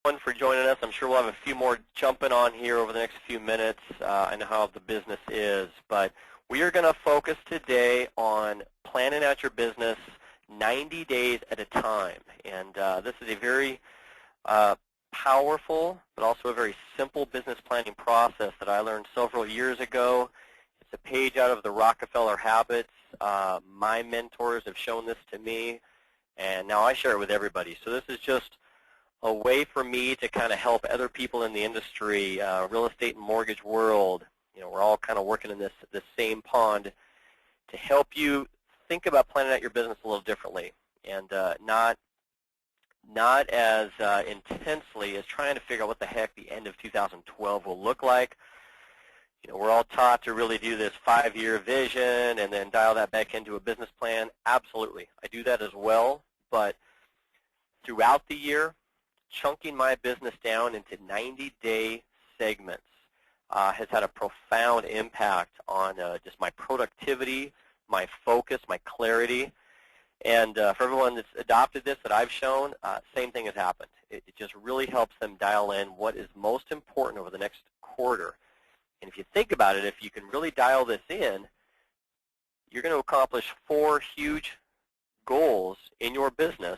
everyone for joining us. I'm sure we'll have a few more jumping on here over the next few minutes. I know how the business is, but we are going to focus today on planning out your business 90 days at a time. And this is a very powerful, but also a very simple business planning process that I learned several years ago. It's a page out of the Rockefeller Habits. My mentors have shown this to me, and now I share it with everybody. So this is just a way for me to kind of help other people in the industry, real estate and mortgage world. You know, we're all kind of working in this same pond to help you think about planning out your business a little differently, and not as intensely as trying to figure out what the heck the end of 2012 will look like. You know, we're all taught to really do this 5-year vision and then dial that back into a business plan. Absolutely, I do that as well, but throughout the year, chunking my business down into 90-day segments has had a profound impact on just my productivity, my focus, my clarity. And for everyone that's adopted this that I've shown, same thing has happened. It just really helps them dial in what is most important over the next quarter. And if you think about it, if you can really dial this in, you're going to accomplish 4 huge goals in your business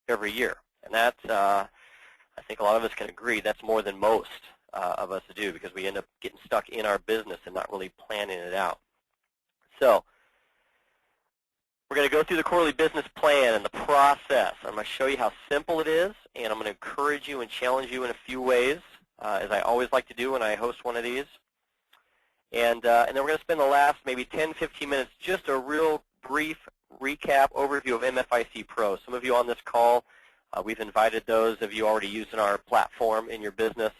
every year. And that's, I think a lot of us can agree, that's more than most of us do, because we end up getting stuck in our business and not really planning it out. So we're going to go through the quarterly business plan and the process. I'm going to show you how simple it is, and I'm going to encourage you and challenge you in a few ways, as I always like to do when I host one of these. And then we're going to spend the last maybe 10, 15 minutes just a real brief recap overview of MFIC Pro. Some of you on this call, we've invited those of you already using our platform in your business.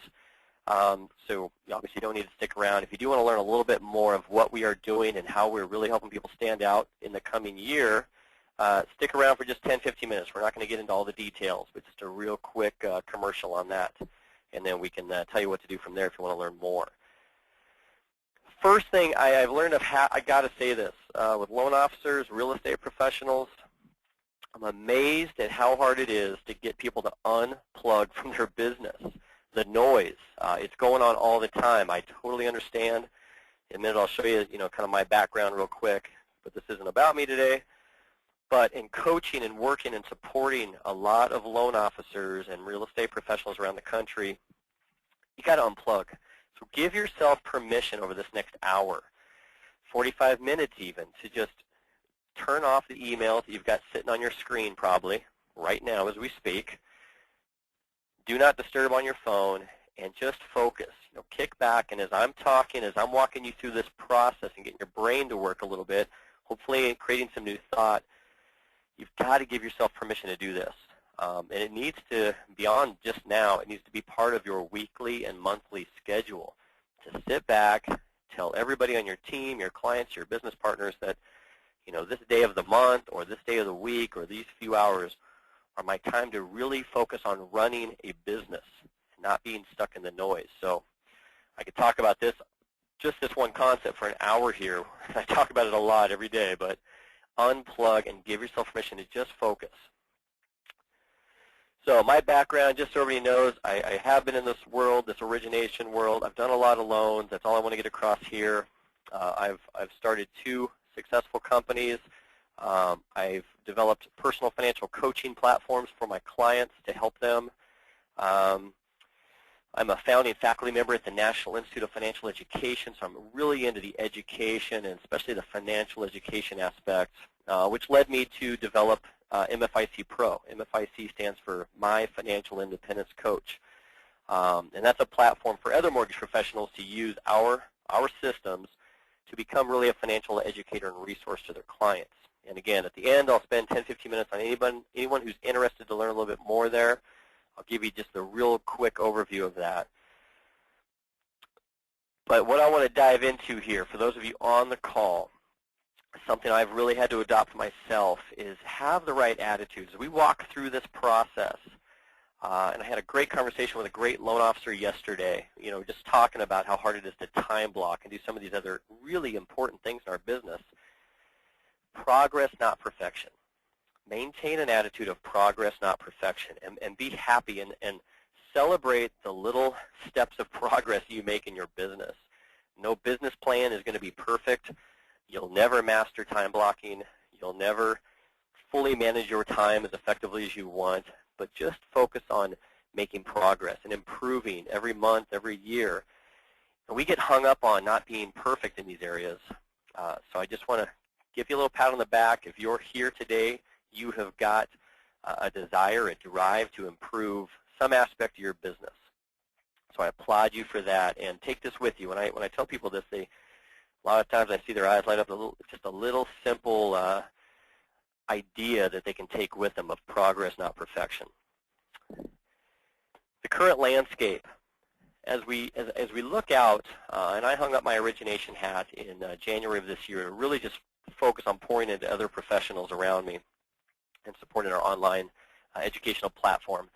So you obviously don't need to stick around. If you do want to learn a little bit more of what we are doing and how we're really helping people stand out in the coming year, stick around for just 10, 15 minutes. We're not going to get into all the details, but just a real quick commercial on that. And then we can tell you what to do from there if you want to learn more. First thing I've learned I got to say this, with loan officers, real estate professionals, I'm amazed at how hard it is to get people to unplug from their business. The noise, it's going on all the time. I totally understand. In a minute I'll show you, kind of my background real quick, but this isn't about me today. But in coaching and working and supporting a lot of loan officers and real estate professionals around the country, you got to unplug. So give yourself permission over this next hour, 45 minutes even, to just turn off the emails that you've got sitting on your screen probably right now as we speak. Do not disturb on your phone, and just focus. Kick back, and as I'm talking, as I'm walking you through this process and getting your brain to work a little bit, hopefully creating some new thought, you've got to give yourself permission to do this. And it needs to, beyond just now, it needs to be part of your weekly and monthly schedule. To sit back, tell everybody on your team, your clients, your business partners that, this day of the month or this day of the week or these few hours are my time to really focus on running a business and not being stuck in the noise. So I could talk about this, just this one concept for an hour here. I talk about it a lot every day, but unplug and give yourself permission to just focus. So my background, just so everybody knows, I have been in this world, this origination world. I've done a lot of loans. That's all I want to get across here. I've started 2 successful companies. I've developed personal financial coaching platforms for my clients to help them. I'm a founding faculty member at the National Institute of Financial Education, so I'm really into the education and especially the financial education aspect, which led me to develop MFIC Pro. MFIC stands for My Financial Independence Coach. And that's a platform for other mortgage professionals to use our systems to become really a financial educator and resource to their clients. And again, at the end, I'll spend 10, 15 minutes on anyone who's interested to learn a little bit more there. I'll give you just a real quick overview of that. But what I want to dive into here, for those of you on the call, something I've really had to adopt myself is have the right attitudes. As we walk through this process, and I had a great conversation with a great loan officer yesterday, just talking about how hard it is to time block and do some of these other really important things in our business. Progress, not perfection. Maintain an attitude of progress, not perfection, and be happy and celebrate the little steps of progress you make in your business. No business plan is going to be perfect. You'll never master time blocking. You'll never fully manage your time as effectively as you want, but just focus on making progress and improving every month, every year. And we get hung up on not being perfect in these areas. So I just want to give you a little pat on the back. If you're here today, you have got a desire, a drive to improve some aspect of your business. So I applaud you for that, and take this with you. When I tell people this, a lot of times I see their eyes light up. Just a little simple idea that they can take with them of progress, not perfection. The current landscape. As we look out, and I hung up my origination hat in January of this year to really just focus on pouring into other professionals around me and supporting our online educational platform.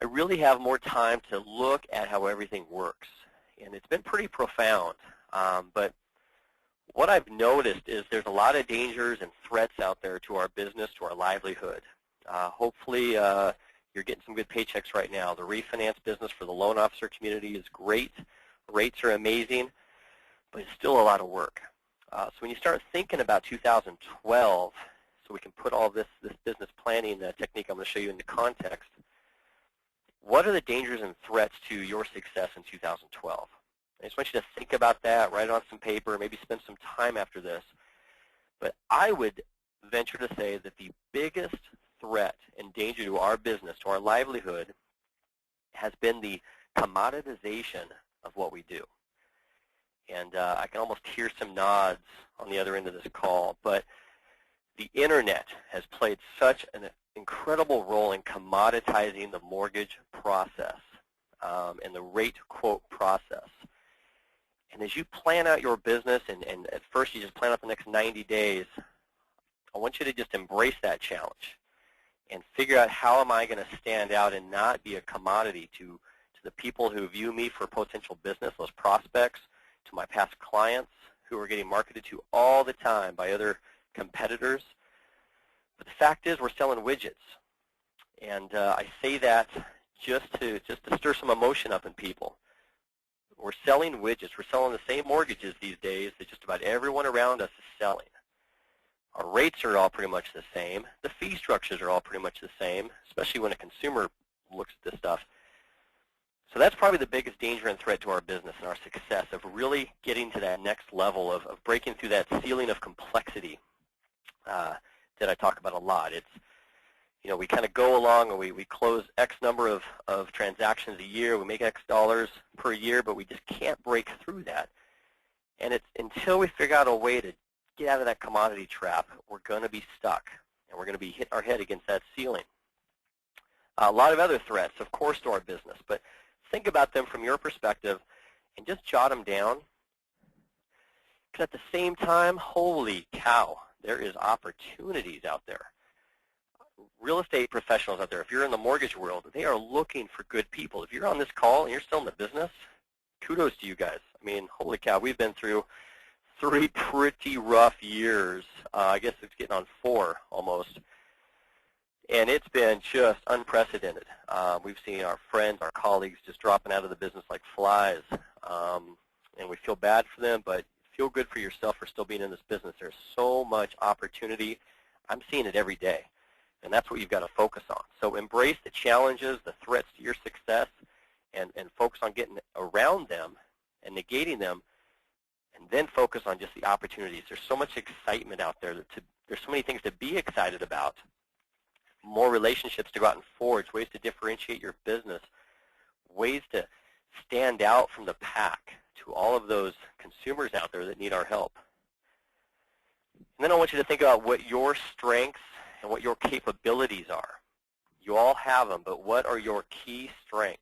I really have more time to look at how everything works, and it's been pretty profound. But what I've noticed is there's a lot of dangers and threats out there to our business, to our livelihood. Hopefully, you're getting some good paychecks right now. The refinance business for the loan officer community is great. Rates are amazing, but it's still a lot of work. So when you start thinking about 2012, so we can put all this business planning technique I'm going to show you into context, what are the dangers and threats to your success in 2012? I just want you to think about that, write it on some paper, maybe spend some time after this. But I would venture to say that the biggest threat and danger to our business, to our livelihood, has been the commoditization of what we do. And I can almost hear some nods on the other end of this call, but the internet has played such an incredible role in commoditizing the mortgage process and the rate quote process. And as you plan out your business, and at first you just plan out the next 90 days, I want you to just embrace that challenge and figure out how am I going to stand out and not be a commodity to the people who view me for potential business, those prospects, to my past clients who are getting marketed to all the time by other competitors. But the fact is we're selling widgets. And I say that just to stir some emotion up in people. We're selling widgets. We're selling the same mortgages these days that just about everyone around us is selling. Our rates are all pretty much the same. The fee structures are all pretty much the same, especially when a consumer looks at this stuff. So that's probably the biggest danger and threat to our business and our success of really getting to that next level of breaking through that ceiling of complexity that I talk about a lot. It's, we kind of go along and we close X number of transactions a year. We make X dollars per year, but we just can't break through that. And it's until we figure out a way to get out of that commodity trap, we're going to be stuck, and we're going to be hitting our head against that ceiling. A lot of other threats, of course, to our business, but think about them from your perspective and just jot them down. Because at the same time, holy cow, there is opportunities out there. Real estate professionals out there, if you're in the mortgage world, they are looking for good people. If you're on this call and you're still in the business, kudos to you guys. I mean, holy cow, we've been through 3 pretty rough years. I guess it's getting on 4 almost. And it's been just unprecedented. We've seen our friends, our colleagues just dropping out of the business like flies. And we feel bad for them, but feel good for yourself for still being in this business. There's so much opportunity. I'm seeing it every day. And that's what you've got to focus on. So embrace the challenges, the threats to your success, and focus on getting around them and negating them, and then focus on just the opportunities. There's so much excitement out there. There's so many things to be excited about, more relationships to go out and forge, ways to differentiate your business, ways to stand out from the pack to all of those consumers out there that need our help. And then I want you to think about what your strengths and what your capabilities are. You all have them, but what are your key strengths?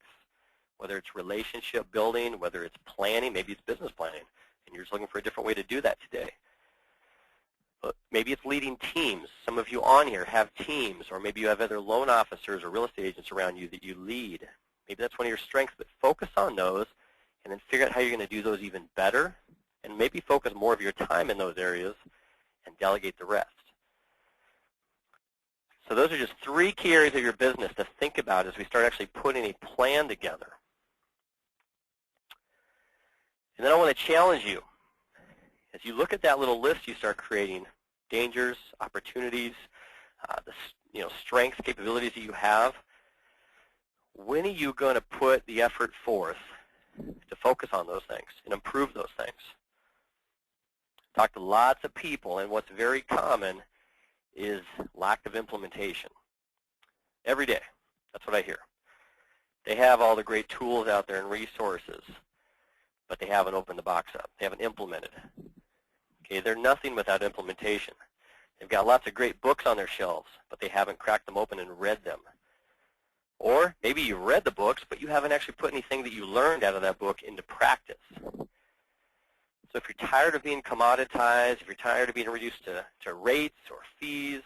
Whether it's relationship building, whether it's planning, maybe it's business planning, and you're just looking for a different way to do that today. But maybe it's leading teams. Some of you on here have teams, or maybe you have other loan officers or real estate agents around you that you lead. Maybe that's one of your strengths, but focus on those and then figure out how you're going to do those even better, and maybe focus more of your time in those areas and delegate the rest. So those are just 3 key areas of your business to think about as we start actually putting a plan together. And then I want to challenge you. As you look at that little list you start creating, dangers, opportunities, the strengths, capabilities that you have, when are you going to put the effort forth to focus on those things and improve those things? Talk to lots of people, and what's very common is lack of implementation. Every day, that's what I hear. They have all the great tools out there and resources, but they haven't opened the box up. They haven't implemented. Okay, they're nothing without implementation. They've got lots of great books on their shelves, but they haven't cracked them open and read them. Or maybe you read the books, but you haven't actually put anything that you learned out of that book into practice. So if you're tired of being commoditized, if you're tired of being reduced to rates or fees,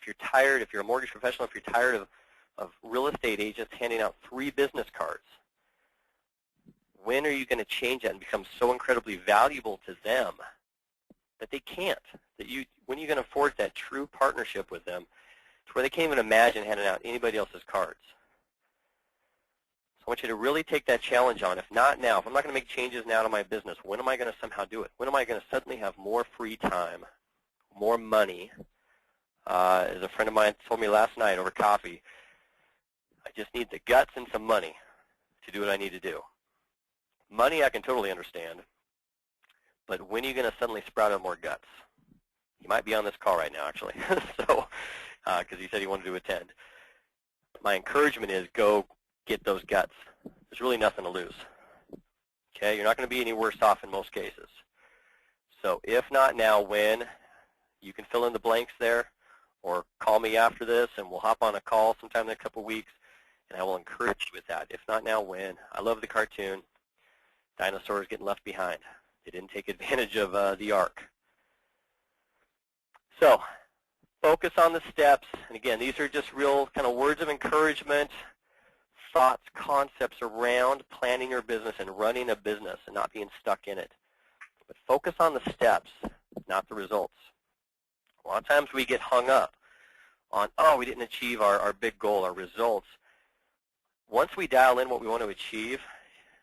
if you're a mortgage professional, if you're tired of real estate agents handing out 3 business cards, when are you going to change that and become so incredibly valuable to them that they can't? When are you going to forge that true partnership with them to where they can't even imagine handing out anybody else's cards? So I want you to really take that challenge on. If not now, if I'm not going to make changes now to my business, when am I going to somehow do it? When am I going to suddenly have more free time, more money? As a friend of mine told me last night over coffee, I just need the guts and some money to do what I need to do. Money I can totally understand, but when are you going to suddenly sprout out more guts? He might be on this call right now, actually, so because he said he wanted to attend. My encouragement is go get those guts. There's really nothing to lose. Okay, you're not going to be any worse off in most cases. So if not now, when? You can fill in the blanks there, or call me after this, and we'll hop on a call sometime in a couple weeks, and I will encourage you with that. If not now, when? I love the cartoon. Dinosaurs getting left behind. They didn't take advantage of the ark. So focus on the steps. And again, these are just real kind of words of encouragement, thoughts, concepts around planning your business and running a business and not being stuck in it. But focus on the steps, not the results. A lot of times we get hung up on, oh, we didn't achieve our big goal, our results. Once we dial in what we want to achieve,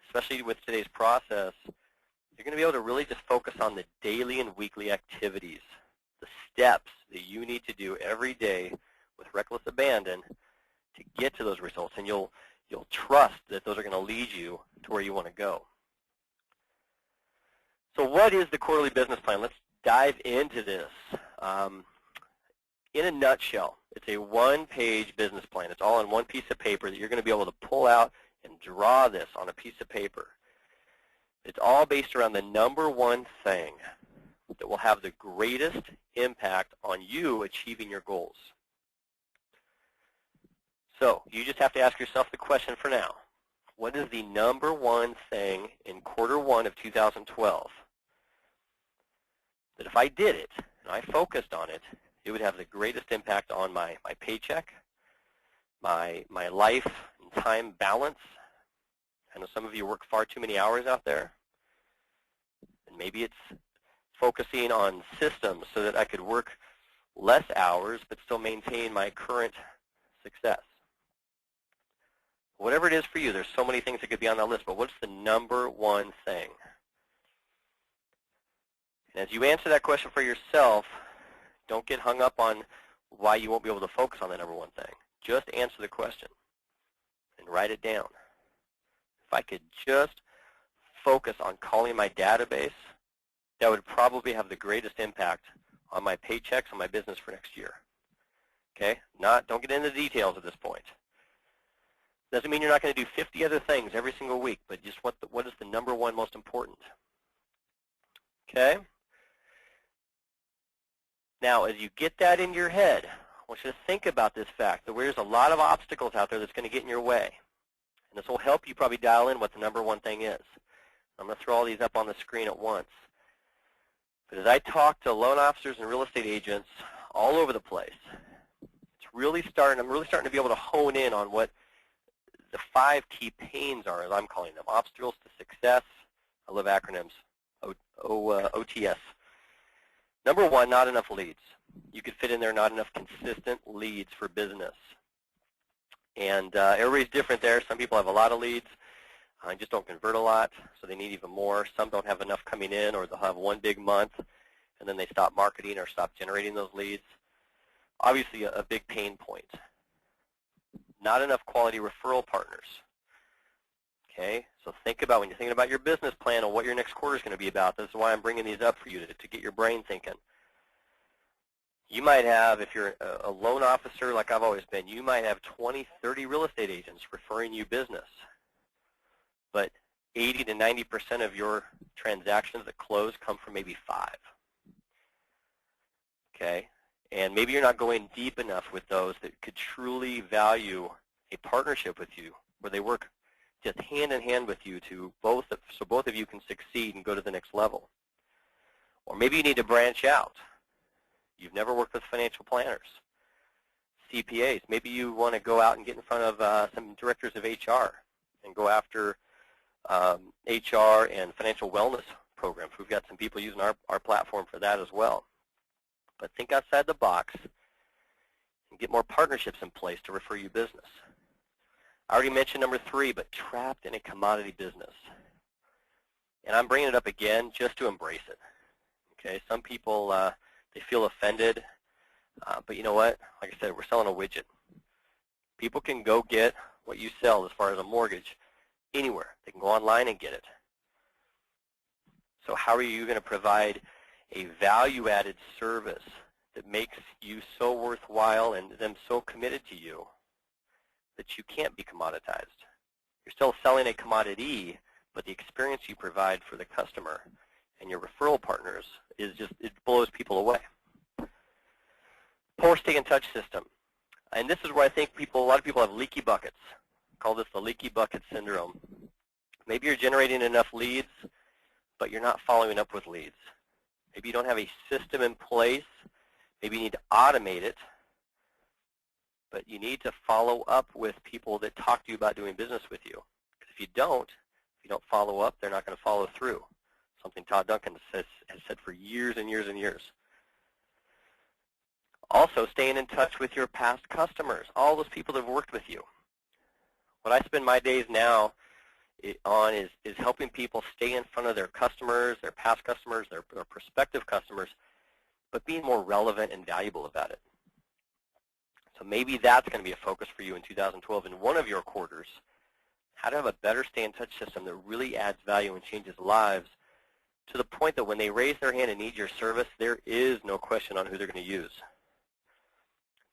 especially with today's process, you're going to be able to really just focus on the daily and weekly activities, the steps that you need to do every day with reckless abandon to get to those results. And you'll trust that those are going to lead you to where you want to go. So what is the quarterly business plan? Let's dive into this. In a nutshell, it's a 1-page business plan. It's all on one piece of paper that you're going to be able to pull out and draw this on a piece of paper. It's all based around the number one thing that will have the greatest impact on you achieving your goals. So you just have to ask yourself the question for now. What is the number one thing in quarter 1 of 2012 that if I did it and I focused on it, it would have the greatest impact on my paycheck, my life and time balance? I know some of you work far too many hours out there, and maybe it's focusing on systems so that I could work less hours but still maintain my current success. Whatever it is for you, there's so many things that could be on that list, but what's the number one thing? And as you answer that question for yourself, don't get hung up on why you won't be able to focus on the number one thing. Just answer the question and write it down. If I could just focus on calling my database, that would probably have the greatest impact on my paychecks and my business for next year. Okay? Don't get into the details at this point. Doesn't mean you're not going to do 50 other things every single week, but just what is the number one most important? Okay? Now, as you get that in your head, I want you to think about this fact that there's a lot of obstacles out there that's going to get in your way. And this will help you probably dial in what the number one thing is. I'm going to throw all these up on the screen at once. But as I talk to loan officers and real estate agents all over the place, I'm really starting to be able to hone in on what the 5 key pains are, as I'm calling them, obstacles to success. I love acronyms, OTS. Number 1, not enough leads. you could fit in there not enough consistent leads for business. And everybody's different there. Some people have a lot of leads, just don't convert a lot, so they need even more. Some don't have enough coming in, or they'll have one big month, and then they stop marketing or stop generating those leads. Obviously, a big pain point. Not enough quality referral partners. Okay, so think about when you're thinking about your business plan and what your next quarter is going to be about. This is why I'm bringing these up for you to get your brain thinking. You might have, if you're a loan officer like I've always been, you might have 20, 30 real estate agents referring you business. But 80 to 90% of your transactions that close come from maybe 5. Okay? And maybe you're not going deep enough with those that could truly value a partnership with you, where they work just hand in hand with you so both of you can succeed and go to the next level. Or maybe you need to branch out. You've never worked with financial planners, CPAs. Maybe you want to go out and get in front of some directors of HR and go after HR and financial wellness programs. We've got some people using our platform for that as well. But think outside the box and get more partnerships in place to refer you business. I already mentioned number 3, but trapped in a commodity business. And I'm bringing it up again just to embrace it. Okay, some people, they feel offended, but you know what? Like I said, we're selling a widget. People can go get what you sell as far as a mortgage anywhere. They can go online and get it. So how are you going to provide a value-added service that makes you so worthwhile and them so committed to you that you can't be commoditized? You're still selling a commodity, but the experience you provide for the customer and your referral partners is just, it blows people away. Poor stay-in-touch system. And this is where I think a lot of people have leaky buckets. I call this the leaky bucket syndrome. Maybe you're generating enough leads, but you're not following up with leads. Maybe you don't have a system in place. Maybe you need to automate it. But you need to follow up with people that talk to you about doing business with you. Because if you don't follow up, they're not going to follow through. Something Todd Duncan has said for years and years and years. Also, staying in touch with your past customers, all those people that have worked with you. What I spend my days now on is helping people stay in front of their customers, their past customers, their prospective customers, but being more relevant and valuable about it. So maybe that's going to be a focus for you in 2012 in one of your quarters, how to have a better stay-in-touch system that really adds value and changes lives to the point that when they raise their hand and need your service, there is no question on who they're going to use.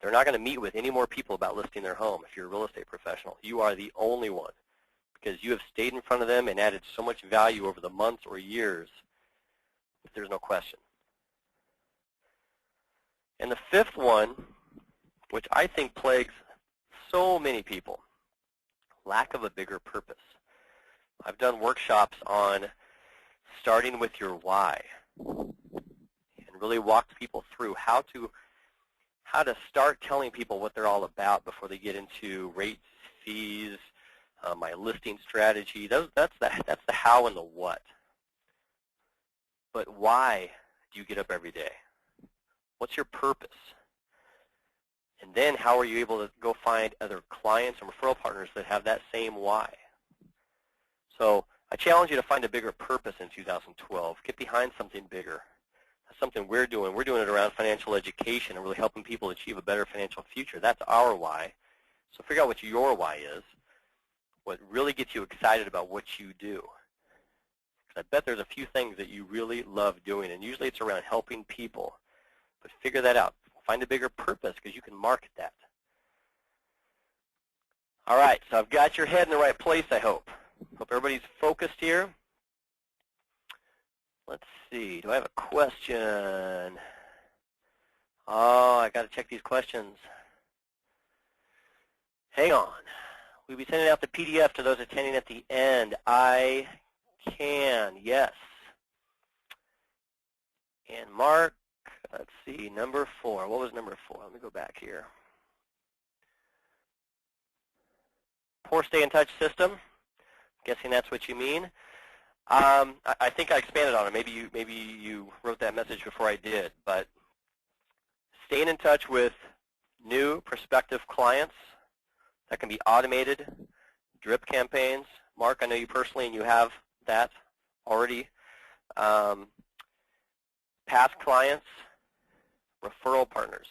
They're not going to meet with any more people about listing their home if you're a real estate professional. You are the only one because you have stayed in front of them and added so much value over the months or years that there's no question. And the 5th one, which I think plagues so many people, lack of a bigger purpose. I've done workshops on starting with your why and really walked people through how to start telling people what they're all about before they get into rates, fees, my listing strategy. That's the how and the what. But why do you get up every day? What's your purpose? And then how are you able to go find other clients and referral partners that have that same why? So I challenge you to find a bigger purpose in 2012. Get behind something bigger. That's something we're doing. We're doing it around financial education and really helping people achieve a better financial future. That's our why. So figure out what your why is, what really gets you excited about what you do. Because I bet there's a few things that you really love doing, and usually it's around helping people. But figure that out. Find a bigger purpose because you can market that. All right, so I've got your head in the right place, I hope. Hope everybody's focused here. Let's see. Do I have a question? Oh, I got to check these questions. Hang on. We'll be sending out the PDF to those attending at the end. I can, yes. And Mark, let's see, number 4. What was number 4? Let me go back here. Poor stay-in-touch system. Guessing that's what you mean. I think I expanded on it. Maybe you wrote that message before I did. But staying in touch with new prospective clients. That can be automated, drip campaigns. Mark, I know you personally, and you have that already. Past clients, referral partners.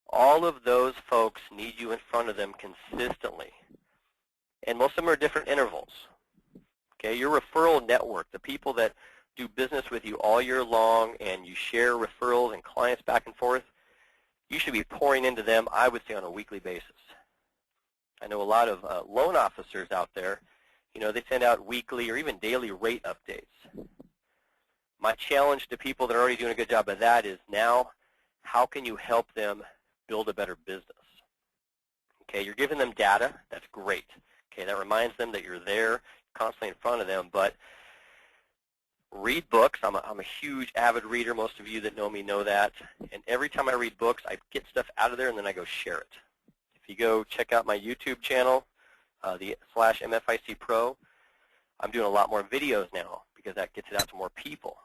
All of those folks need you in front of them consistently. And most of them are different intervals. Okay, your referral network, the people that do business with you all year long and you share referrals and clients back and forth, you should be pouring into them, I would say, on a weekly basis. I know a lot of loan officers out there, you know, they send out weekly or even daily rate updates. My challenge to people that are already doing a good job of that is now, how can you help them build a better business? Okay, you're giving them data, that's great. Okay, that reminds them that you're there, constantly in front of them, but read books. I'm a huge avid reader. Most of you that know me know that. And every time I read books, I get stuff out of there and then I go share it. If you go check out my YouTube channel, the /MFIC Pro, I'm doing a lot more videos now because that gets it out to more people.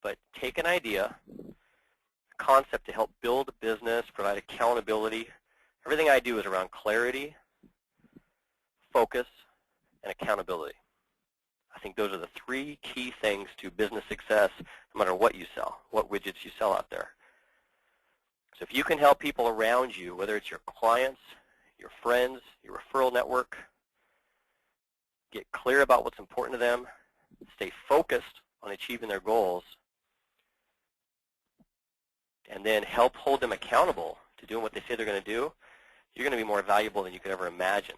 But take an idea, a concept to help build a business, provide accountability. Everything I do is around clarity, focus, and accountability. I think those are the three key things to business success, no matter what you sell, what widgets you sell out there. So if you can help people around you, whether it's your clients, your friends, your referral network, get clear about what's important to them, stay focused on achieving their goals, and then help hold them accountable to doing what they say they're going to do, you're going to be more valuable than you could ever imagine.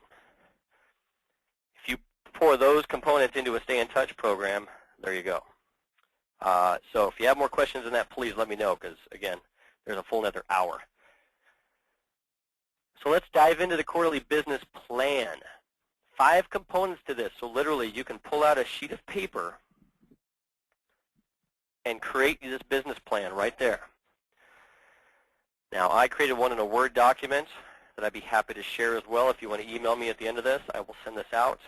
If you pour those components into a Stay in Touch program, there you go. So if you have more questions than that, please let me know because, again, there's a full another hour. So let's dive into the quarterly business plan. 5 components to this. So literally, you can pull out a sheet of paper and create this business plan right there. Now, I created one in a Word document that I'd be happy to share as well. If you want to email me at the end of this, I will send this out.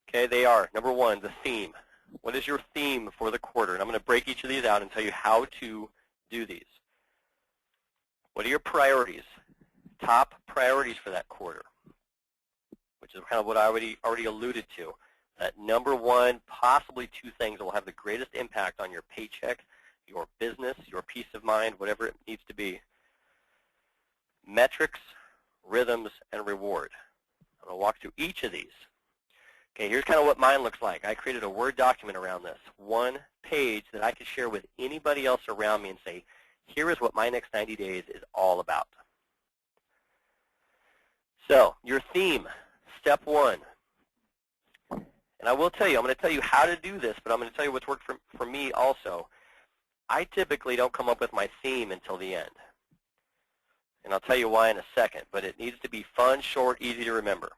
Okay, they are, number 1, the theme. What is your theme for the quarter? And I'm going to break each of these out and tell you how to do these. What are your priorities? Top priorities for that quarter, which is kind of what I already alluded to. That number 1, possibly 2 things that will have the greatest impact on your paycheck, your business, your peace of mind, whatever it needs to be. Metrics, rhythms, and reward. I'm going to walk through each of these. Okay, here's kind of what mine looks like. I created a Word document around this. 1 page that I could share with anybody else around me and say, here is what my next 90 days is all about. So, your theme, step 1. And I will tell you, I'm going to tell you how to do this, but I'm going to tell you what's worked for me also. I typically don't come up with my theme until the end. And I'll tell you why in a second, but it needs to be fun, short, easy to remember.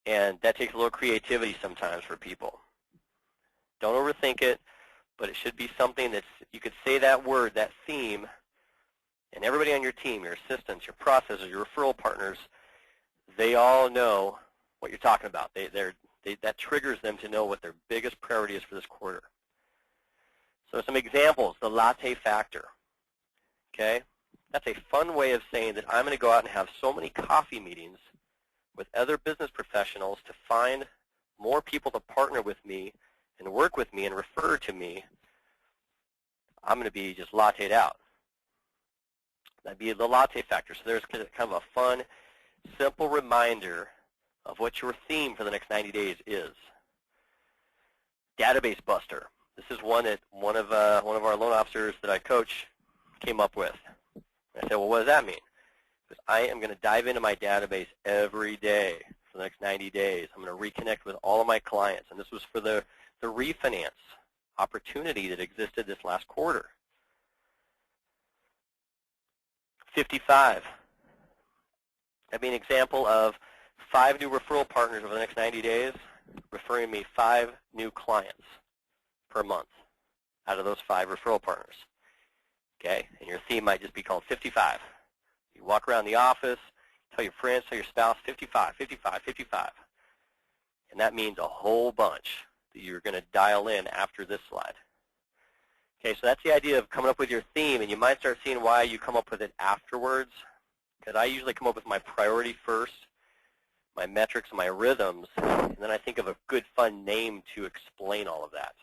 And that takes a little creativity sometimes for people. Don't overthink it, but it should be something that's, you could say that word, that theme, and everybody on your team, your assistants, your processors, your referral partners, they all know what you're talking about. That triggers them to know what their biggest priority is for this quarter. So some examples, the latte factor. Okay? That's a fun way of saying that I'm going to go out and have so many coffee meetings with other business professionals to find more people to partner with me and work with me and refer to me. I'm going to be just latte'd out. That'd be the latte factor. So there's kind of a fun, simple reminder of what your theme for the next 90 days is. Database buster. This is one that one of our loan officers that I coach came up with. I said, well, what does that mean? Because I am going to dive into my database every day for the next 90 days. I'm going to reconnect with all of my clients. And this was for the refinance opportunity that existed this last quarter. 55. That'd be an example of 5 new referral partners over the next 90 days, referring me 5 new clients per month out of those 5 referral partners. Okay, and your theme might just be called 55. You walk around the office, tell your friends, tell your spouse, 55, 55, 55. And that means a whole bunch that you're going to dial in after this slide. Okay, so that's the idea of coming up with your theme, and you might start seeing why you come up with it afterwards, because I usually come up with my priority first, my metrics, and my rhythms, and then I think of a good, fun name to explain all of that.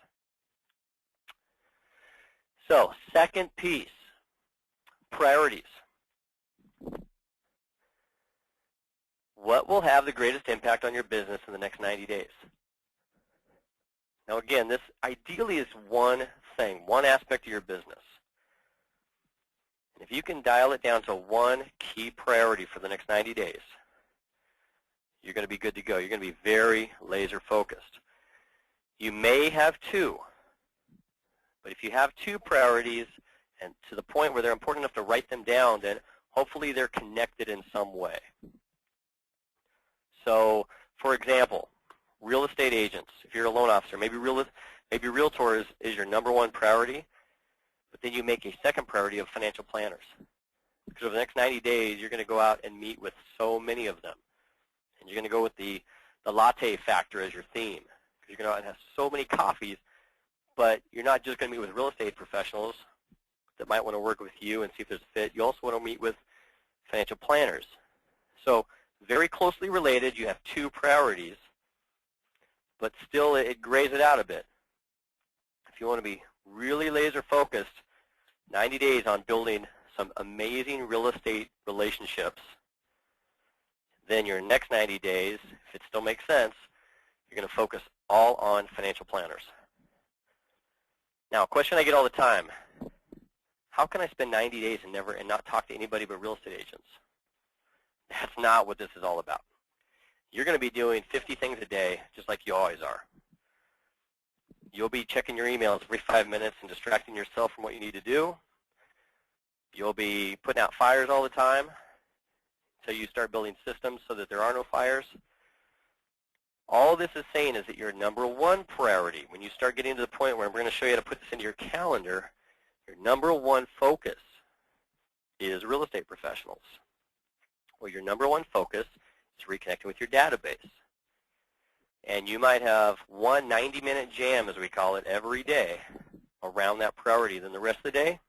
So, second piece, priorities. What will have the greatest impact on your business in the next 90 days? Now again, this ideally is one thing, one aspect of your business. And if you can dial it down to one key priority for the next 90 days, you're going to be good to go. You're going to be very laser focused. You may have two, but if you have two priorities and to the point where they're important enough to write them down, then hopefully they're connected in some way. So, for example, real estate agents, if you're a loan officer, maybe realtor is your number one priority, but then you make a second priority of financial planners. Because over the next 90 days, you're going to go out and meet with so many of them. And you're going to go with the latte factor as your theme. Because you're going to go out and have so many coffees, but you're not just going to meet with real estate professionals that might want to work with you and see if there's a fit. You also want to meet with financial planners. So very closely related, you have two priorities, but still it grays it out a bit. If you want to be really laser focused, 90 days on building some amazing real estate relationships, then your next 90 days, if it still makes sense, you're going to focus all on financial planners. Now, a question I get all the time, how can I spend 90 days and not talk to anybody but real estate agents? That's not what this is all about. You're going to be doing 50 things a day, just like you always are. You'll be checking your emails every 5 minutes and distracting yourself from what you need to do. You'll be putting out fires all the time until you start building systems so that there are no fires. All this is saying is that your number one priority, when you start getting to the point where I'm going to show you how to put this into your calendar, your number one focus is real estate professionals. Well, your number one focus is reconnecting with your database. And you might have one 90-minute jam, as we call it, every day around that priority. Then the rest of the day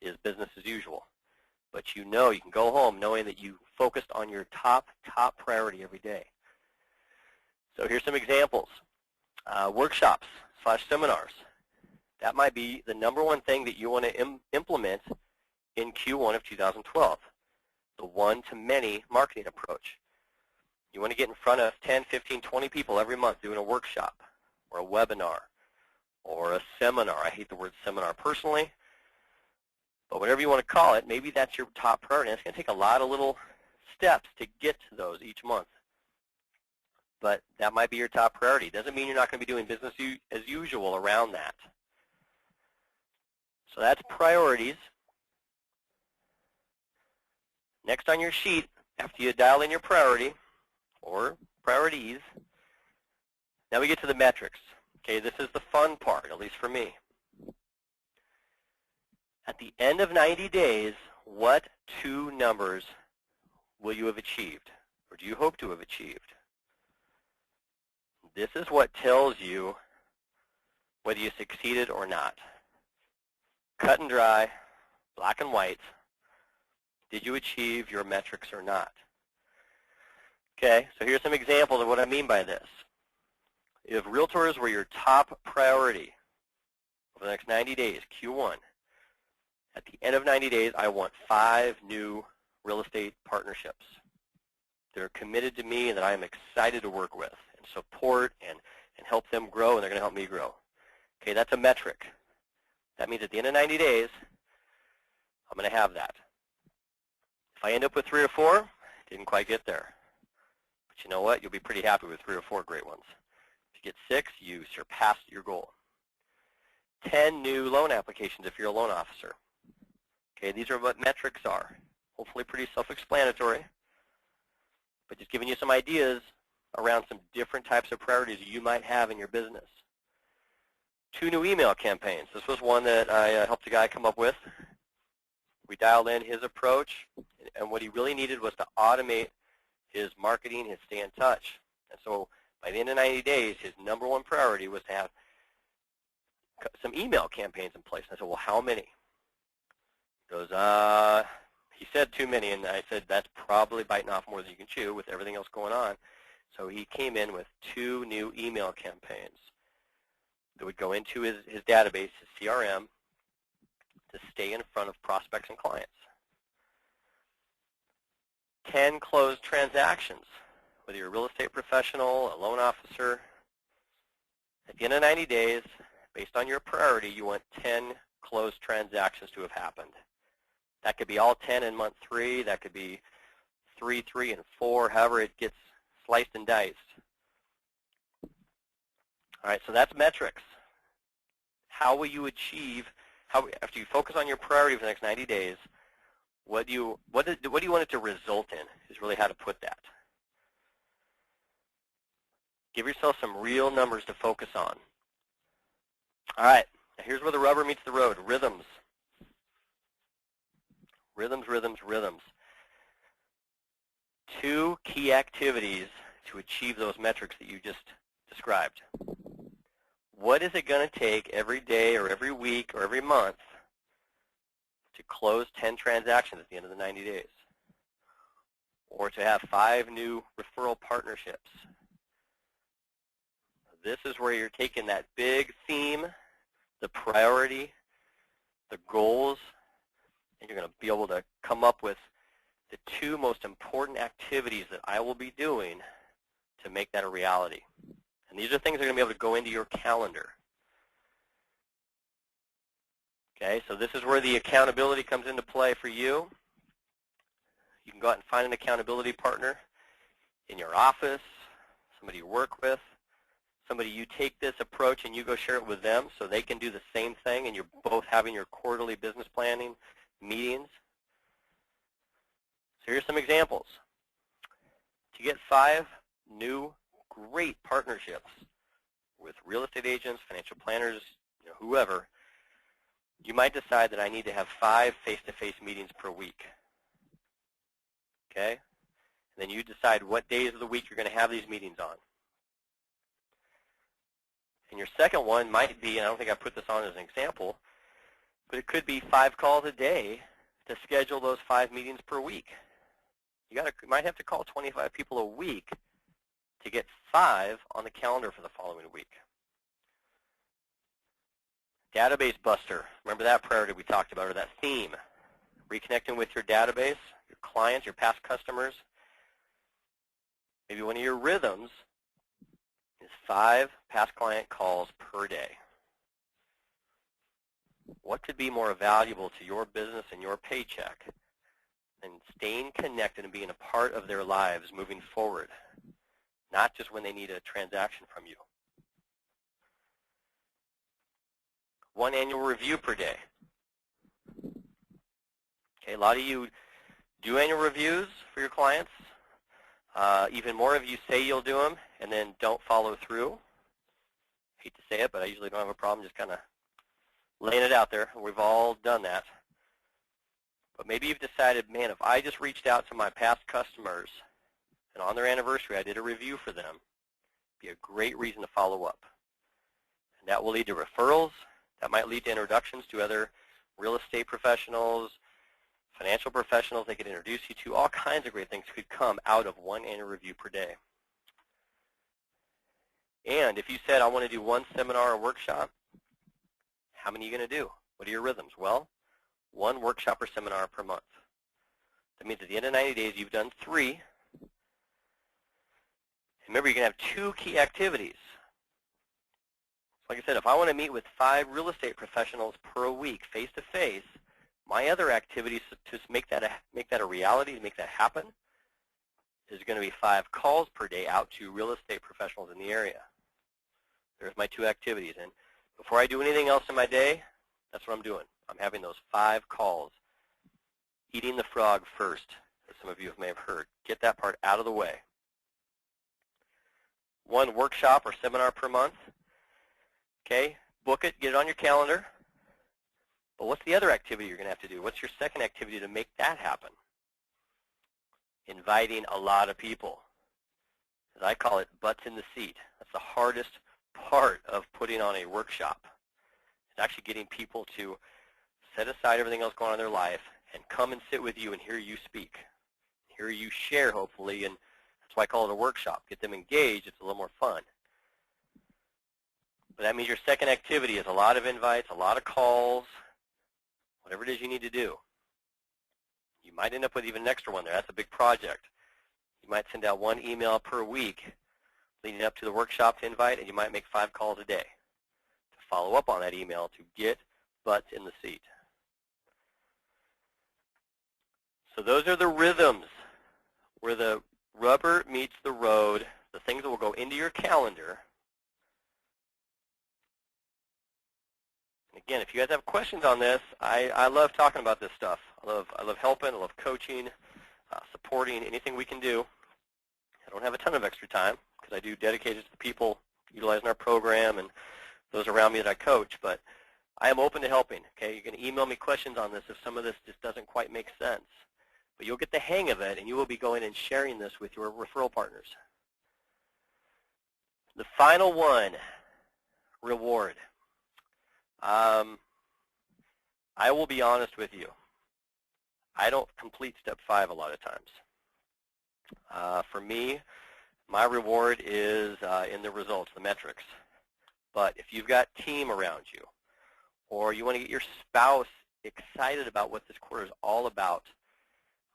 is business as usual. But you know you can go home knowing that you focused on your top priority every day. So here's some examples. Workshops/seminars. That might be the number one thing that you want to implement in Q1 of 2012. The one-to-many marketing approach. You want to get in front of 10, 15, 20 people every month doing a workshop or a webinar or a seminar. I hate the word seminar personally, but whatever you want to call it, maybe that's your top priority. And it's going to take a lot of little steps to get to those each month. But that might be your top priority. Doesn't mean you're not going to be doing business as usual around that. So that's priorities. Next on your sheet, after you dial in your priority, or priorities, now we get to the metrics. Okay, this is the fun part, at least for me. At the end of 90 days, what two numbers will you have achieved, or do you hope to have achieved? This is what tells you whether you succeeded or not. Cut and dry, black and white. Did you achieve your metrics or not? Okay, so here's some examples of what I mean by this. If realtors were your top priority over the next 90 days, Q1, at the end of 90 days, I want 5 new real estate partnerships that are committed to me and that I am excited to work with and support and help them grow, and they're going to help me grow. Okay, that's a metric. That means at the end of 90 days, I'm going to have that. If I end up with 3 or 4, didn't quite get there. But you know what? You'll be pretty happy with 3 or 4 great ones. If you get 6, you surpassed your goal. 10 new loan applications if you're a loan officer. Okay, these are what metrics are. Hopefully pretty self-explanatory, but just giving you some ideas around some different types of priorities you might have in your business. 2 new email campaigns. This was one that I helped a guy come up with. We dialed in his approach, and what he really needed was to automate his marketing, his stay in touch. And so by the end of 90 days, his number one priority was to have some email campaigns in place. And I said, well, how many? He goes, he said too many, and I said, that's probably biting off more than you can chew with everything else going on. So he came in with 2 new email campaigns that would go into his database, his CRM, to stay in front of prospects and clients. 10 closed transactions, whether you're a real estate professional, a loan officer. At the end of 90 days, based on your priority, you want 10 closed transactions to have happened. That could be all 10 in month 3. That could be 3, 3, and 4, however it gets sliced and diced. All right, so that's metrics. How will you achieve, after you focus on your priority for the next 90 days, what do you want it to result in is really how to put that. Give yourself some real numbers to focus on. All right, now here's where the rubber meets the road, rhythms. Rhythms, rhythms, rhythms. 2 key activities to achieve those metrics that you just described. What is it going to take every day or every week or every month to close 10 transactions at the end of the 90 days? Or to have 5 new referral partnerships? This is where you're taking that big theme, the priority, the goals, and you're going to be able to come up with the 2 most important activities that I will be doing to make that a reality. And these are things that are going to be able to go into your calendar. Okay, so this is where the accountability comes into play for you. You can go out and find an accountability partner in your office, somebody you work with, somebody you take this approach and you go share it with them so they can do the same thing and you're both having your quarterly business planning meetings. So here's some examples. To get 5 new great partnerships with real estate agents, financial planners, whoever, you might decide that I need to have 5 face-to-face meetings per week. Okay? And then you decide what days of the week you're going to have these meetings on. And your second one might be, and I don't think I put this on as an example, but it could be 5 calls a day to schedule those 5 meetings per week. You might have to call 25 people a week to get 5 on the calendar for the following week. Database buster. Remember that priority we talked about, or that theme. Reconnecting with your database, your clients, your past customers. Maybe one of your rhythms is 5 past client calls per day. What could be more valuable to your business and your paycheck than staying connected and being a part of their lives moving forward, not just when they need a transaction from you? 1 annual review per day. Okay, a lot of you do annual reviews for your clients. Even more of you say you'll do them and then don't follow through. Hate to say it, but I usually don't have a problem just kind of laying it out there. We've all done that. But maybe you've decided, man, if I just reached out to my past customers and on their anniversary I did a review for them, it'd be a great reason to follow up. And that will lead to referrals. That might lead to introductions to other real estate professionals, financial professionals they could introduce you to. All kinds of great things could come out of 1 annual review per day. And if you said, I want to do 1 seminar or workshop, how many are you going to do? What are your rhythms? Well, 1 workshop or seminar per month. That means at the end of 90 days, you've done 3. And remember, you're going to have 2 key activities. Like I said, if I want to meet with 5 real estate professionals per week, face-to-face, my other activities to make that a reality, to make that happen, is going to be 5 calls per day out to real estate professionals in the area. There's my 2 activities. And before I do anything else in my day, that's what I'm doing. I'm having those 5 calls. Eating the frog first, as some of you may have heard. Get that part out of the way. 1 workshop or seminar per month. Okay, book it, get it on your calendar. But what's the other activity you're going to have to do? What's your second activity to make that happen? Inviting a lot of people. As I call it, butts in the seat. That's the hardest part of putting on a workshop. It's actually getting people to set aside everything else going on in their life and come and sit with you and hear you speak, hear you share, hopefully, and that's why I call it a workshop. Get them engaged. It's a little more fun. But that means your second activity is a lot of invites, a lot of calls, whatever it is you need to do. You might end up with even an extra one there. That's a big project. You might send out one email per week leading up to the workshop to invite, and you might make 5 calls a day to follow up on that email to get butts in the seat. So those are the rhythms where the rubber meets the road, the things that will go into your calendar. And again, if you guys have questions on this, I love talking about this stuff. I love helping. I love coaching, supporting, anything we can do. I don't have a ton of extra time because I do dedicate it to the people utilizing our program and those around me that I coach, but I am open to helping. Okay, you can email me questions on this if some of this just doesn't quite make sense. But you'll get the hang of it, and you will be going and sharing this with your referral partners. The final one, reward. I will be honest with you. I don't complete step 5 a lot of times. For me, my reward is in the results, the metrics. But if you've got team around you, or you want to get your spouse excited about what this quarter is all about,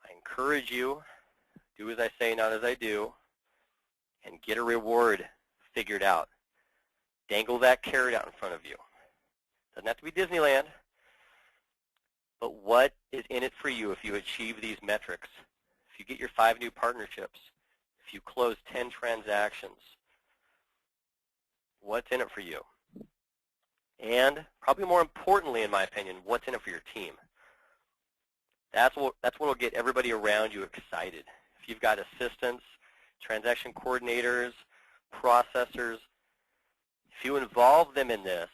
I encourage you, do as I say, not as I do, and get a reward figured out. Dangle that carrot out in front of you. Doesn't have to be Disneyland, but what is in it for you if you achieve these metrics? If you get your 5 new partnerships, if you close 10 transactions, what's in it for you? And probably more importantly, in my opinion, what's in it for your team? That's what will get everybody around you excited. If you've got assistants, transaction coordinators, processors, if you involve them in this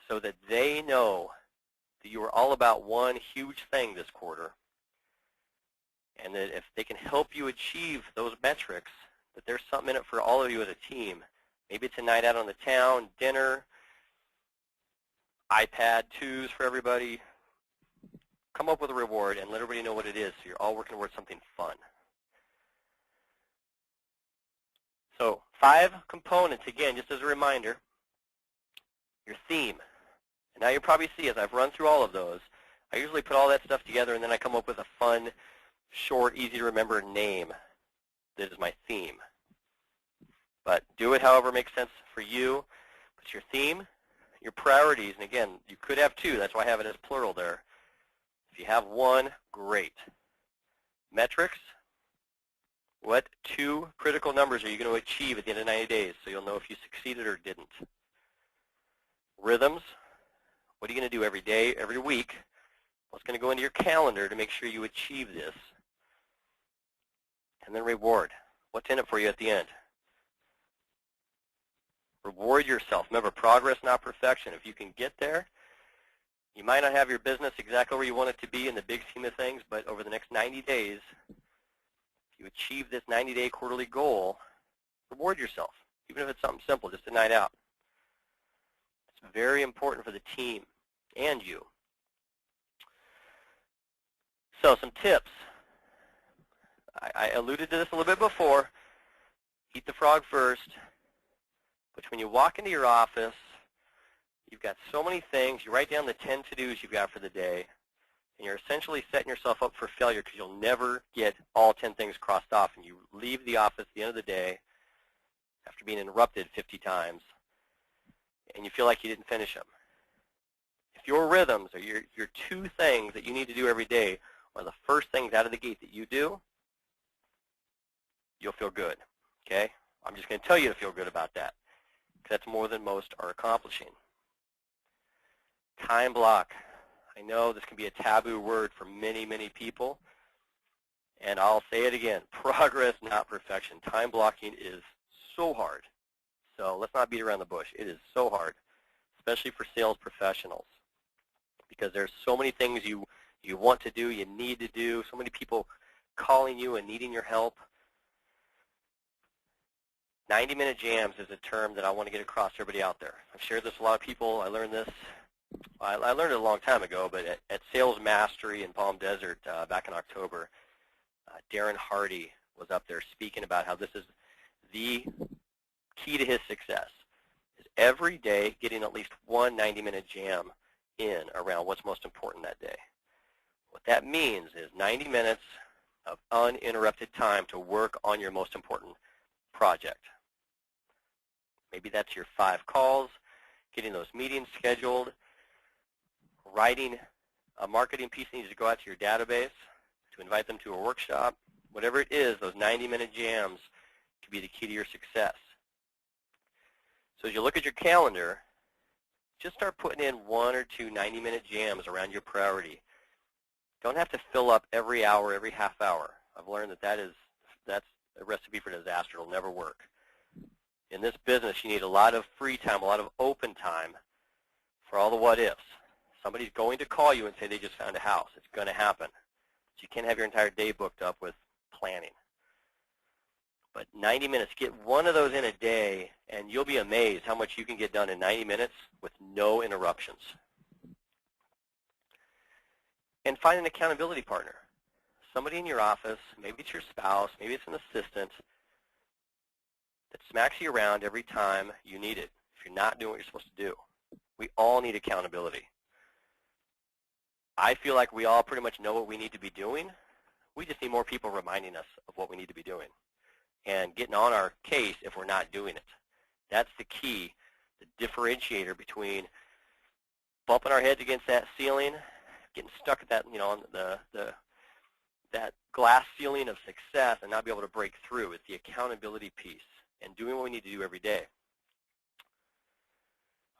so that they know that you are all about one huge thing this quarter, and that if they can help you achieve those metrics, that there's something in it for all of you as a team. Maybe it's a night out on the town, dinner, iPad 2s for everybody. Come up with a reward and let everybody know what it is so you're all working towards something fun. So 5 components, again, just as a reminder, your theme. And now you'll probably see as I've run through all of those, I usually put all that stuff together and then I come up with a fun, short, easy to remember name. This is my theme. But do it however makes sense for you. But your theme, your priorities, and again, you could have 2. That's why I have it as plural there. If you have 1, great. Metrics, what 2 critical numbers are you going to achieve at the end of 90 days so you'll know if you succeeded or didn't? Rhythms, what are you going to do every day, every week? What's going to go into your calendar to make sure you achieve this? And then reward, what's in it for you at the end? Reward yourself. Remember, progress, not perfection. If you can get there, you might not have your business exactly where you want it to be in the big scheme of things, but over the next 90 days, if you achieve this 90-day quarterly goal, reward yourself, even if it's something simple, just a night out. It's very important for the team and you. So some tips. I alluded to this a little bit before. Eat the frog first. But when you walk into your office, you've got so many things. You write down the 10 to-dos you've got for the day, and you're essentially setting yourself up for failure because you'll never get all 10 things crossed off, and you leave the office at the end of the day after being interrupted 50 times, and you feel like you didn't finish them. If your rhythms or your 2 things that you need to do every day are the first things out of the gate that you do, you'll feel good, okay? I'm just going to tell you to feel good about that because that's more than most are accomplishing. Time block. I know this can be a taboo word for many, many people, and I'll say it again, progress, not perfection. Time blocking is so hard. So let's not beat around the bush. It is so hard, especially for sales professionals, because there's so many things you want to do, you need to do, so many people calling you and needing your help. 90-minute jams is a term that I want to get across to everybody out there. I've shared this with a lot of people. I learned this I learned it a long time ago, but at Sales Mastery in Palm Desert back in October, Darren Hardy was up there speaking about how this is the key to his success, is every day getting at least one 90-minute jam in around what's most important that day. What that means is 90 minutes of uninterrupted time to work on your most important project. Maybe that's your 5 calls, getting those meetings scheduled, writing a marketing piece that needs to go out to your database, to invite them to a workshop. Whatever it is, those 90-minute jams can be the key to your success. So as you look at your calendar, just start putting in 1 or 2 90-minute jams around your priority. Don't have to fill up every hour, every half hour. I've learned that that's a recipe for disaster. It'll never work. In this business, you need a lot of free time, a lot of open time for all the what-ifs. Somebody's going to call you and say they just found a house. It's going to happen. So you can't have your entire day booked up with planning. But 90 minutes, get one of those in a day, and you'll be amazed how much you can get done in 90 minutes with no interruptions. And find an accountability partner. Somebody in your office, maybe it's your spouse, maybe it's an assistant, that smacks you around every time you need it if you're not doing what you're supposed to do. We all need accountability. I feel like we all pretty much know what we need to be doing. We just need more people reminding us of what we need to be doing and getting on our case if we're not doing it. That's the key, the differentiator between bumping our heads against that ceiling, getting stuck at that, on that glass ceiling of success and not be able to break through. It's the accountability piece and doing what we need to do every day.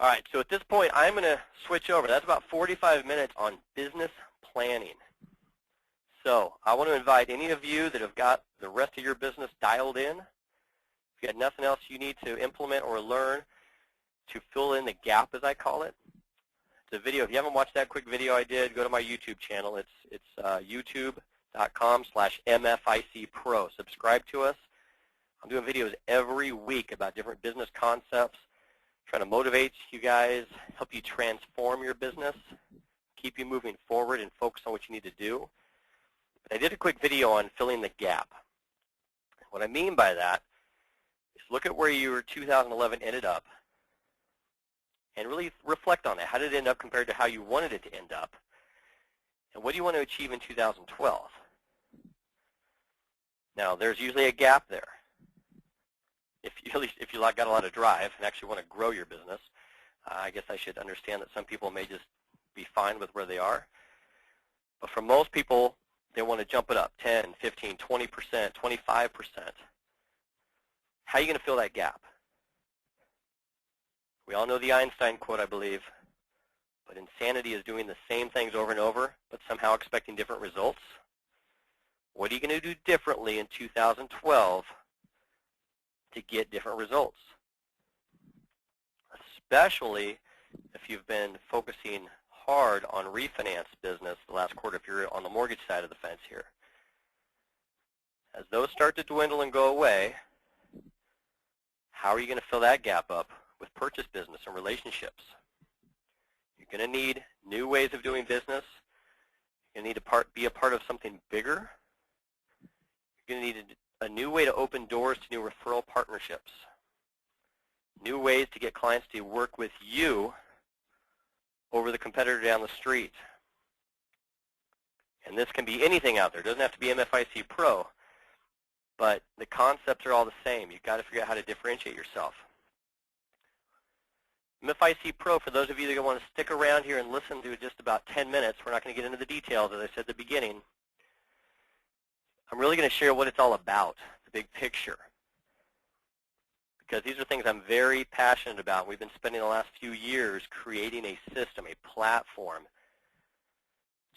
All right, so at this point, I'm going to switch over. That's about 45 minutes on business planning. So I want to invite any of you that have got the rest of your business dialed in, if you got nothing else you need to implement or learn, to fill in the gap, as I call it. It's a video. If you haven't watched that quick video I did, go to my YouTube channel. It's youtube.com/MFICPro. Subscribe to us. I'm doing videos every week about different business concepts, trying to motivate you guys, help you transform your business, keep you moving forward and focus on what you need to do. But I did a quick video on filling the gap. What I mean by that is look at where your 2011 ended up and really reflect on that. How did it end up compared to how you wanted it to end up? And what do you want to achieve in 2012? Now, there's usually a gap there. If you got a lot of drive and actually want to grow your business, I guess I should understand that some people may just be fine with where they are. But for most people, they want to jump it up 10, 15, 20%, 25%. How are you going to fill that gap? We all know the Einstein quote, I believe, but insanity is doing the same things over and over, but somehow expecting different results. What are you going to do differently in 2012 to get different results? Especially if you've been focusing hard on refinance business the last quarter, if you're on the mortgage side of the fence here. As those start to dwindle and go away, how are you going to fill that gap up with purchase business and relationships? You're going to need new ways of doing business. You're going to need to be a part of something bigger. You're going to need a new way to open doors to new referral partnerships, new ways to get clients to work with you over the competitor down the street. And this can be anything out there. It doesn't have to be MFIC Pro, but the concepts are all the same. You've got to figure out how to differentiate yourself. MFIC Pro, for those of you that want to stick around here and listen to just about 10 minutes, we're not going to get into the details, as I said at the beginning. I'm really going to share what it's all about, the big picture, because these are things I'm very passionate about. We've been spending the last few years creating a system, a platform,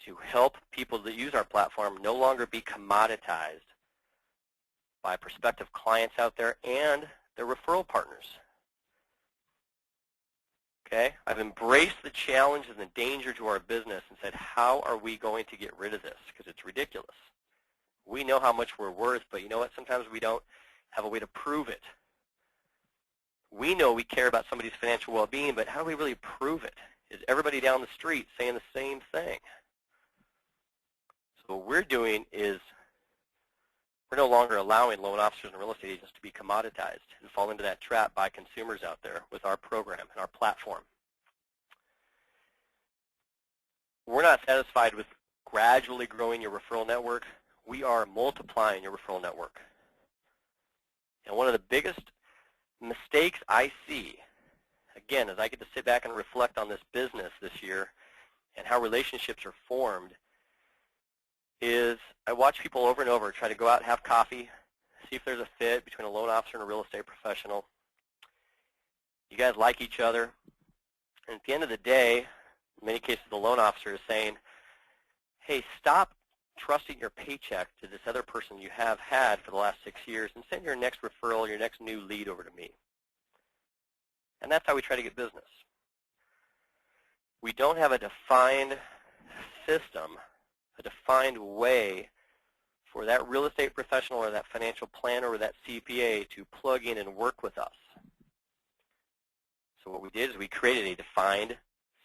to help people that use our platform no longer be commoditized by prospective clients out there and their referral partners. Okay? I've embraced the challenge and the danger to our business and said, how are we going to get rid of this? Because it's ridiculous. We know how much we're worth, but you know what? Sometimes we don't have a way to prove it. We know we care about somebody's financial well-being, but how do we really prove it? is everybody down the street saying the same thing. So what we're doing is we're no longer allowing loan officers and real estate agents to be commoditized and fall into that trap by consumers out there with our program and our platform. We're not satisfied with gradually growing your referral network. We are multiplying your referral network. And one of the biggest mistakes I see, again, as I get to sit back and reflect on this business this year and how relationships are formed, is I watch people over and over try to go out and have coffee, see if there's a fit between a loan officer and a real estate professional. You guys like each other. And at the end of the day, in many cases, the loan officer is saying, hey, stop trusting your paycheck to this other person you have had for the last 6 years and send your next referral, your next new lead over to me. And that's how we try to get business. We don't have a defined system, a defined way for that real estate professional or that financial planner or that CPA to plug in and work with us. So what we did is we created a defined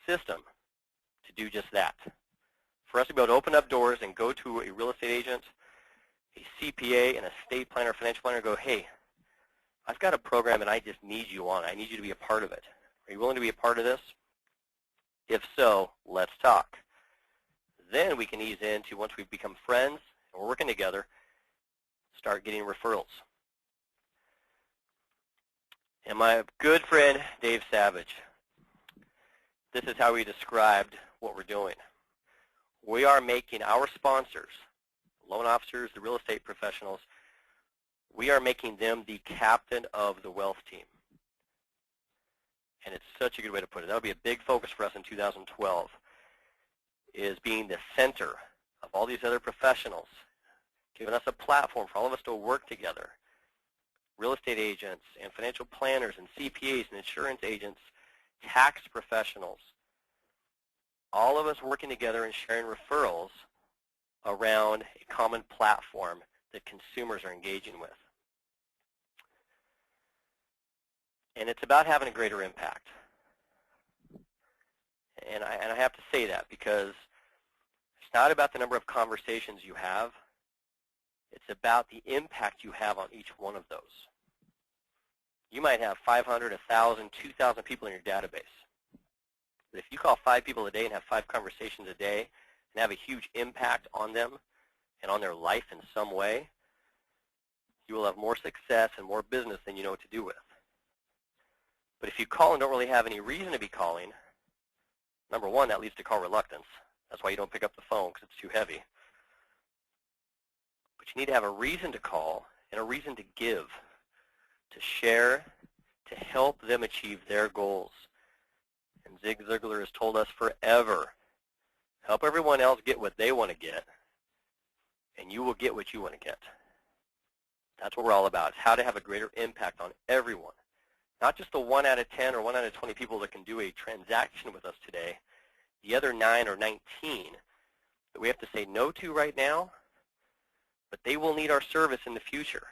system to do just that. For us to be able to open up doors and go to a real estate agent, a CPA, and a estate planner, financial planner, and go, hey, I've got a program and I just need you on it. I need you to be a part of it. Are you willing to be a part of this? If so, let's talk. Then we can ease into, once we've become friends and we're working together, start getting referrals. And my good friend, Dave Savage, this is how he described what we're doing. We are making our sponsors, loan officers, the real estate professionals, we are making them the captain of the wealth team. And it's such a good way to put it. That'll be a big focus for us in 2012, is being the center of all these other professionals, giving us a platform for all of us to work together. Real estate agents and financial planners and CPAs and insurance agents, tax professionals, all of us working together and sharing referrals around a common platform that consumers are engaging with. And it's about having a greater impact. And I have to say that because it's not about the number of conversations you have. It's about the impact you have on each one of those. You might have 500, 1,000, 2,000 people in your database. But if you call 5 people a day and have 5 conversations a day and have a huge impact on them and on their life in some way, you will have more success and more business than you know what to do with. But if you call and don't really have any reason to be calling, number one, that leads to call reluctance. That's why you don't pick up the phone, because it's too heavy. But you need to have a reason to call and a reason to give, to share, to help them achieve their goals. And Zig Ziglar has told us forever, help everyone else get what they want to get, and you will get what you want to get. That's what we're all about. It's how to have a greater impact on everyone. Not just the 1 out of 10 or 1 out of 20 people that can do a transaction with us today, the other 9 or 19 that we have to say no to right now, but they will need our service in the future.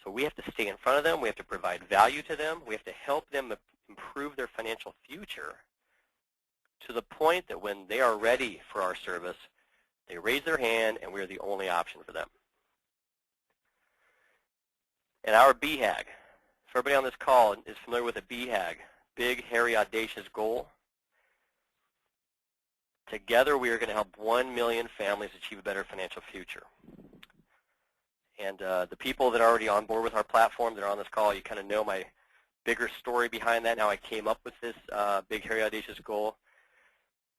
So we have to stay in front of them. We have to provide value to them. We have to help them improve their financial future to the point that when they are ready for our service, they raise their hand and we are the only option for them. And our BHAG, if everybody on this call is familiar with a BHAG, big, hairy, audacious goal, together we are going to help 1 million families achieve a better financial future. And the people that are already on board with our platform that are on this call, you kind of know my bigger story behind that, how I came up with this big, hairy, audacious goal.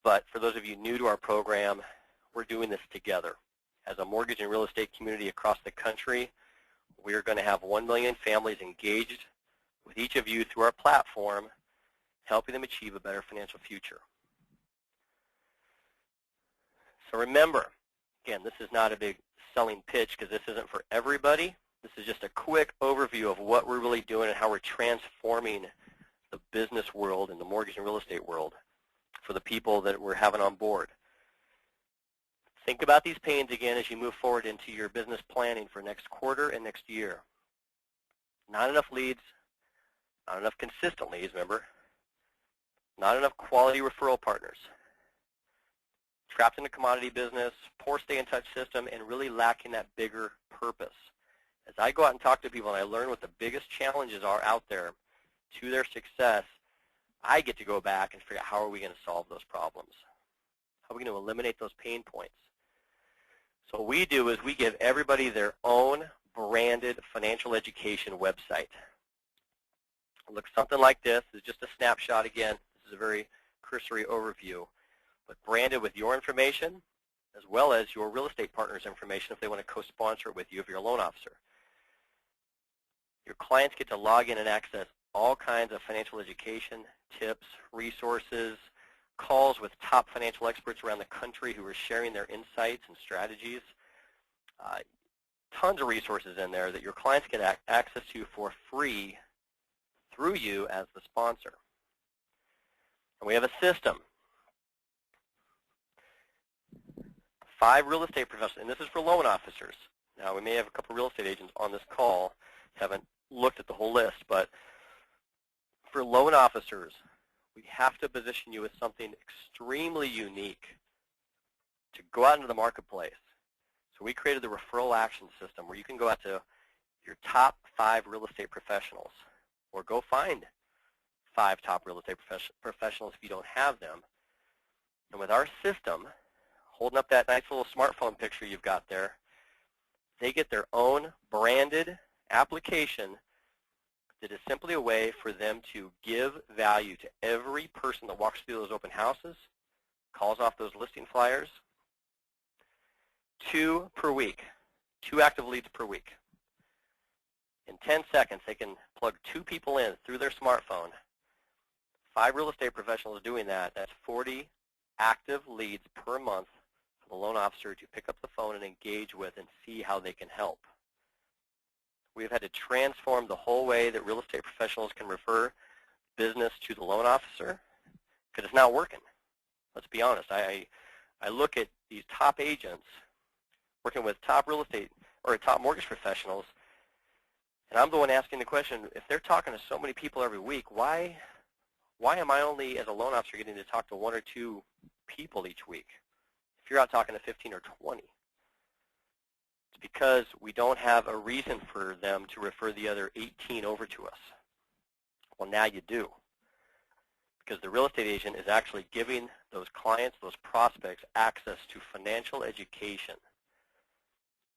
But for those of you new to our program, we're doing this together. As a mortgage and real estate community across the country, we're going to have 1 million families engaged with each of you through our platform, helping them achieve a better financial future. So remember, again, this is not a big selling pitch because this isn't for everybody. This is just a quick overview of what we're really doing and how we're transforming the business world and the mortgage and real estate world for the people that we're having on board. Think about these pains again as you move forward into your business planning for next quarter and next year. Not enough leads, not enough consistent leads, remember. not enough quality referral partners, trapped in a commodity business, poor stay-in-touch system, and really lacking that bigger purpose. As I go out and talk to people and I learn what the biggest challenges are out there to their success, I get to go back and figure out how are we going to solve those problems. How are we going to eliminate those pain points? So what we do is we give everybody their own branded financial education website. It looks something like this. It's just a snapshot again. This is a very cursory overview, but branded with your information as well as your real estate partner's information if they want to co-sponsor it with you if you're a loan officer. Your clients get to log in and access all kinds of financial education, tips, resources, calls with top financial experts around the country who are sharing their insights and strategies. Tons of resources in there that your clients get access to for free through you as the sponsor. And we have a system. 5 real estate professionals, and this is for loan officers. Now, we may have a couple real estate agents on this call, haven't looked at the whole list, but for loan officers, we have to position you as something extremely unique to go out into the marketplace. So we created the referral action system where you can go out to your top 5 real estate professionals or go find 5 top real estate professionals if you don't have them. And with our system, holding up that nice little smartphone picture you've got there, they get their own branded application that is simply a way for them to give value to every person that walks through those open houses, calls off those listing flyers, 2 per week, 2 active leads per week. In 10 seconds, they can plug 2 people in through their smartphone. 5 real estate professionals doing that. That's 40 active leads per month for the loan officer to pick up the phone and engage with and see how they can help. We've had to transform the whole way that real estate professionals can refer business to the loan officer because it's not working. Let's be honest. I look at these top agents working with top real estate or top mortgage professionals, and I'm the one asking the question, if they're talking to so many people every week, why am I only, as a loan officer, getting to talk to 1 or 2 people each week if you're out talking to 15 or 20? It's because we don't have a reason for them to refer the other 18 over to us. Well, now you do, because the real estate agent is actually giving those clients, those prospects, access to financial education.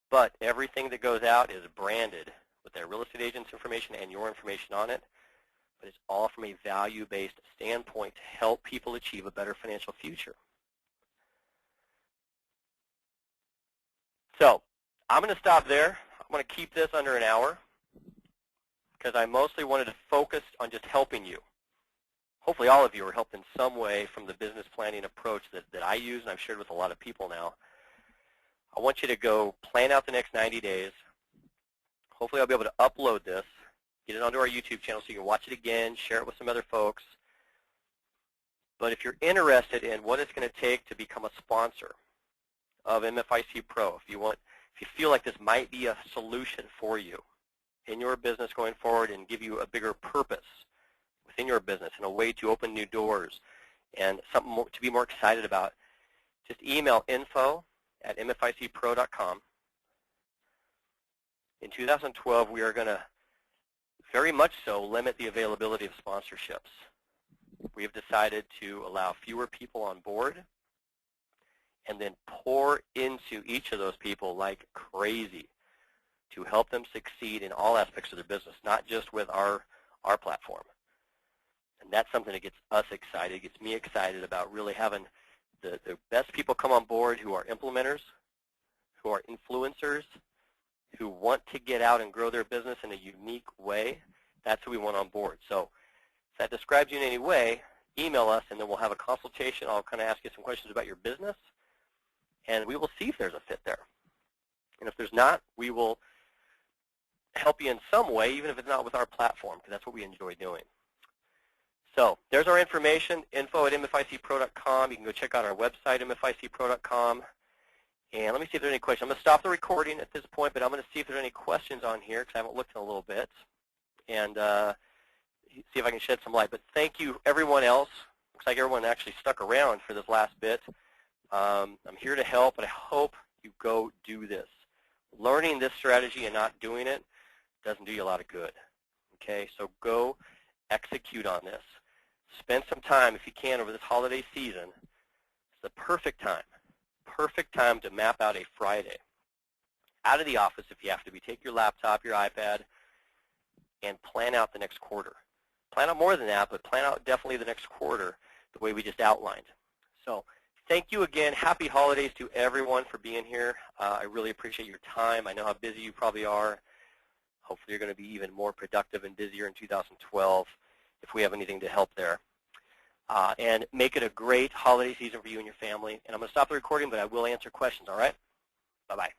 But everything that goes out is branded with their real estate agent's information and your information on it, but it's all from a value-based standpoint to help people achieve a better financial future. So I'm going to stop there. I'm going to keep this under an hour because I mostly wanted to focus on just helping you. Hopefully all of you are helped in some way from the business planning approach that I use and I've shared with a lot of people now. I want you to go plan out the next 90 days. Hopefully I'll be able to upload this, get it onto our YouTube channel so you can watch it again, share it with some other folks. But if you're interested in what it's going to take to become a sponsor of MFIC Pro, if you feel like this might be a solution for you in your business going forward and give you a bigger purpose within your business and a way to open new doors and something more, to be more excited about, just email info@mficpro.com. In 2012, we are going to very much so limit the availability of sponsorships. We have decided to allow fewer people on board and then pour into each of those people like crazy to help them succeed in all aspects of their business, not just with our platform. And that's something that gets us excited, gets me excited about really having the best people come on board who are implementers, who are influencers, who want to get out and grow their business in a unique way. That's who we want on board. So if that describes you in any way, email us, and then we'll have a consultation. I'll kind of ask you some questions about your business, and we will see if there's a fit there. And if there's not, we will help you in some way, even if it's not with our platform, because that's what we enjoy doing. So there's our information, info@mficpro.com. You can go check out our website, mficpro.com. And let me see if there's any questions. I'm going to stop the recording at this point, but I'm going to see if there's any questions on here because I haven't looked in a little bit, and see if I can shed some light. But thank you, everyone else, looks like everyone actually stuck around for this last bit. I'm here to help, but I hope you go do this. Learning this strategy and not doing it doesn't do you a lot of good. Okay, so go execute on this. Spend some time, if you can, over this holiday season. It's the perfect time to map out a Friday. Out of the office if you have to be. Take your laptop, your iPad, and plan out the next quarter. Plan out more than that, but plan out definitely the next quarter the way we just outlined. So thank you again. Happy holidays to everyone for being here. I really appreciate your time. I know how busy you probably are. Hopefully you're going to be even more productive and busier in 2012 if we have anything to help there. And make it a great holiday season for you and your family. And I'm going to stop the recording, but I will answer questions, all right? Bye-bye.